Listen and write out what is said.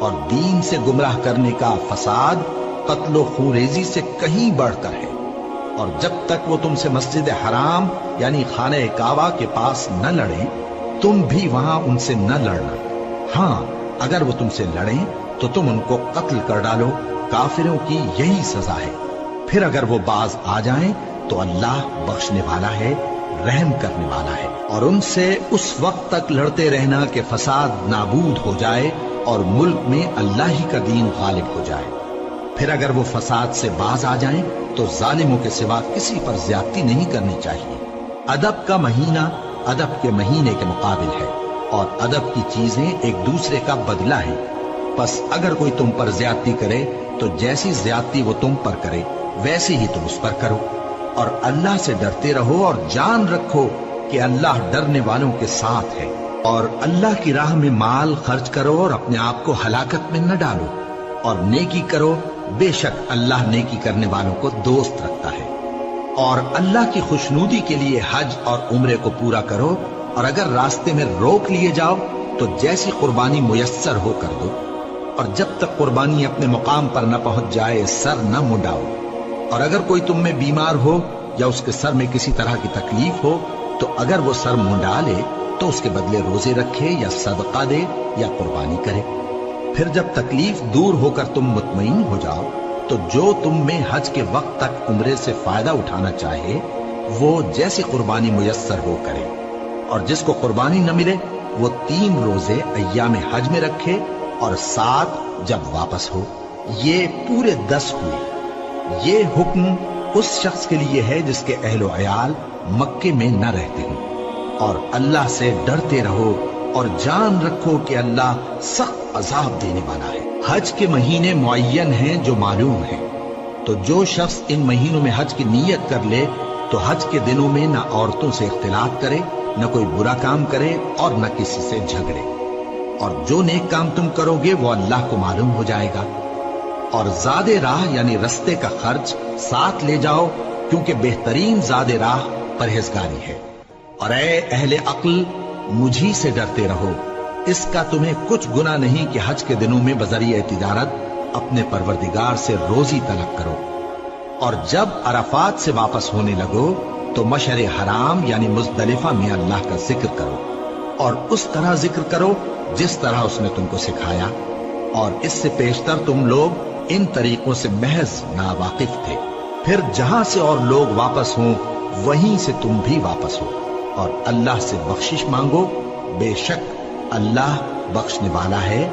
اور دین سے گمراہ کرنے کا فساد قتل و خوریزی سے کہیں بڑھ کر ہے۔ اور جب تک وہ تم سے مسجد حرام یعنی خانہ کعبہ کے پاس نہ لڑیں، تم بھی وہاں ان سے نہ لڑنا۔ ہاں، اگر وہ تم سے لڑیں تو تم ان کو قتل کر ڈالو، کافروں کی یہی سزا ہے۔ پھر اگر وہ باز آ جائیں تو اللہ بخشنے والا ہے، رحم کرنے والا ہے۔ اور ان سے اس وقت تک لڑتے رہنا کہ فساد نابود ہو جائے اور ملک میں اللہ ہی کا دین غالب ہو جائے۔ پھر اگر وہ فساد سے باز آ جائیں تو ظالموں کے سوا کسی پر زیادتی نہیں کرنی چاہیے۔ ادب کا مہینہ ادب کے مہینے کے مقابل ہے، اور ادب کی چیزیں ایک دوسرے کا بدلہ ہیں۔ بس اگر کوئی تم پر زیادتی کرے تو جیسی زیادتی وہ تم پر کرے ویسے ہی تم اس پر کرو، اور اللہ سے ڈرتے رہو اور جان رکھو کہ اللہ ڈرنے والوں کے ساتھ ہے۔ اور اللہ کی راہ میں مال خرچ کرو اور اپنے آپ کو ہلاکت میں نہ ڈالو، اور نیکی کرو، بے شک اللہ نیکی کرنے والوں کو دوست رکھتا ہے۔ اور اللہ کی خوشنودی کے لیے حج اور عمرے کو پورا کرو، اور اگر راستے میں روک لیے جاؤ تو جیسی قربانی میسر ہو کر دو، اور جب تک قربانی اپنے مقام پر نہ پہنچ جائے سر نہ منڈاؤ۔ اور اگر کوئی تم میں بیمار ہو یا اس کے سر میں کسی طرح کی تکلیف ہو تو اگر وہ سر منڈا لے تو اس کے بدلے روزے رکھے یا صدقہ دے یا قربانی کرے۔ پھر جب تکلیف دور ہو کر تم مطمئن ہو جاؤ تو جو تم میں حج کے وقت تک عمرے سے فائدہ اٹھانا چاہے وہ جیسی قربانی میسر ہو کرے، اور جس کو قربانی نہ ملے وہ 3 روزے ایام حج میں رکھے اور 7 جب واپس ہو۔ یہ پورے 10 ہوئے۔ یہ حکم اس شخص کے لیے ہے جس کے اہل و عیال مکے میں نہ رہتے ہوں۔ اور اللہ سے ڈرتے رہو اور جان رکھو کہ اللہ سخت عذاب دینے والا ہے۔ حج کے مہینے معین ہیں جو معلوم ہیں، تو جو شخص ان مہینوں میں حج کی نیت کر لے تو حج کے دنوں میں نہ عورتوں سے اختلاط کرے، نہ کوئی برا کام کرے اور نہ کسی سے جھگڑے۔ اور جو نیک کام تم کرو گے وہ اللہ کو معلوم ہو جائے گا۔ اور زاد راہ یعنی رستے کا خرچ ساتھ لے جاؤ، کیونکہ بہترین زاد راہ پرہیزگاری ہے۔ اور اے اہل عقل، مجھی سے ڈرتے رہو، اس کا تمہیں کچھ گناہ نہیں کہ حج کے دنوں میں بذریعہ تجارت اپنے پروردگار سے روزی طلب کرو۔ اور جب عرفات سے واپس ہونے لگو تو مشعر حرام یعنی مزدلفہ میں اللہ کا ذکر کرو، اور اس طرح ذکر کرو جس طرح اس نے تم کو سکھایا، اور اس سے پیشتر تم لوگ ان طریقوں سے محض ناواقف تھے۔ پھر جہاں سے اور لوگ واپس ہوں وہیں سے تم بھی واپس ہو، اور اللہ سے بخشش مانگو، بے شک اللہ بخشنے والا ہے،